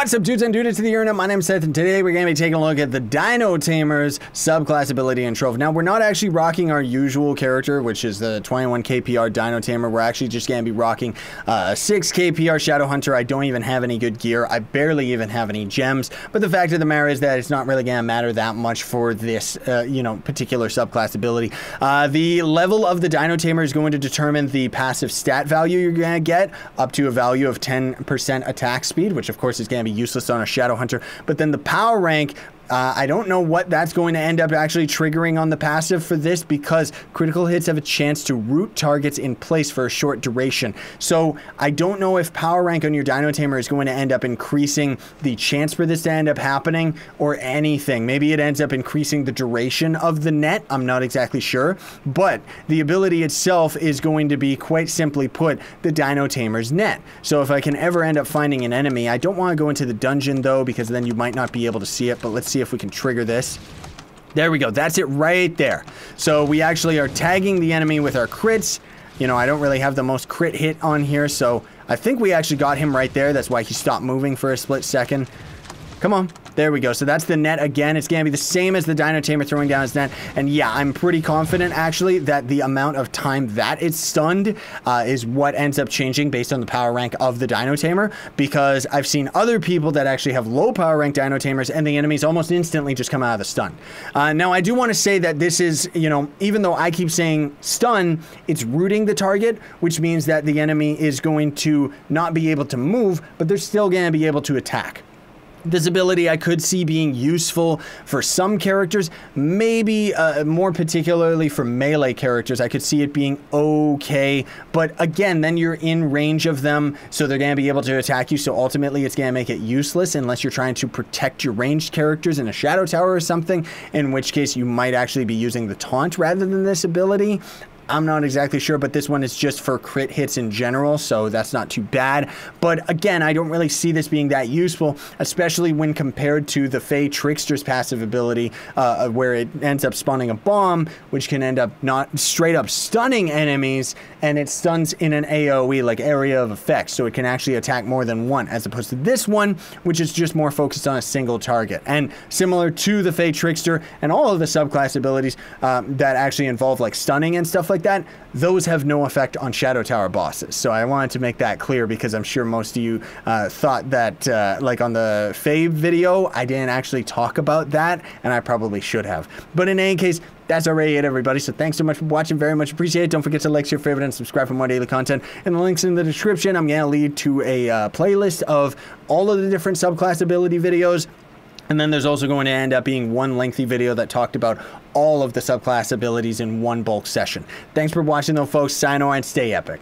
What's up, dudes and dudes to the internet? My name's Seth, and today we're going to be taking a look at the Dino Tamer's subclass ability in Trove. Now, we're not actually rocking our usual character, which is the 21 KPR Dino Tamer. We're actually just going to be rocking 6 KPR Shadow Hunter. I don't even have any good gear. I barely even have any gems. But the fact of the matter is that it's not really going to matter that much for this, particular subclass ability. The level of the Dino Tamer is going to determine the passive stat value you're going to get, up to a value of 10% attack speed, which of course is going to be useless on a Shadow Hunter. But then the power rank, I don't know what that's going to end up actually triggering on the passive for this, because critical hits have a chance to root targets in place for a short duration. So I don't know if power rank on your Dino Tamer is going to end up increasing the chance for this to end up happening or anything. Maybe it ends up increasing the duration of the net. I'm not exactly sure. But the ability itself is going to be, quite simply put, the Dino Tamer's net. So if I can ever end up finding an enemy, I don't want to go into the dungeon though, because then you might not be able to see it. But let's see if we can trigger this. There we go. That's it right there. So we actually are tagging the enemy with our crits. You know, I don't really have the most crit hit on here, so I think we actually got him right there. That's why he stopped moving for a split second. Come on. There we go. So that's the net again. It's going to be the same as the Dino Tamer throwing down his net. And yeah, I'm pretty confident actually that the amount of time that it's stunned is what ends up changing based on the power rank of the Dino Tamer, because I've seen other people that actually have low power rank Dino Tamers and the enemies almost instantly just come out of the stun. Now I do want to say that this is, even though I keep saying stun, it's rooting the target, which means that the enemy is going to not be able to move, but they're still going to be able to attack. This ability I could see being useful for some characters, maybe more particularly for melee characters. I could see it being okay, but again, then you're in range of them, so they're going to be able to attack you, so ultimately it's going to make it useless unless you're trying to protect your ranged characters in a Shadow Tower or something, in which case you might actually be using the taunt rather than this ability. I'm not exactly sure, but this one is just for crit hits in general, so that's not too bad. But again, I don't really see this being that useful, especially when compared to the Fey Trickster's passive ability, where it ends up spawning a bomb, which can end up not straight up stunning enemies, and it stuns in an AoE, like area of effect, so it can actually attack more than one, as opposed to this one, which is just more focused on a single target. And similar to the Fey Trickster and all of the subclass abilities that actually involve like stunning and stuff like that, those have no effect on Shadow Tower bosses. So I wanted to make that clear, because I'm sure most of you thought that, like on the Fae video, I didn't actually talk about that, and I probably should have. But in any case, that's already it, everybody. So thanks so much for watching. Very much appreciate it. Don't forget to like, share, favorite, and subscribe for more daily content. And the links in the description. I'm going to lead to a playlist of all of the different subclass ability videos. And then there's also going to end up being one lengthy video that talked about all of the subclass abilities in one bulk session. Thanks for watching though, folks. Sign on and stay epic.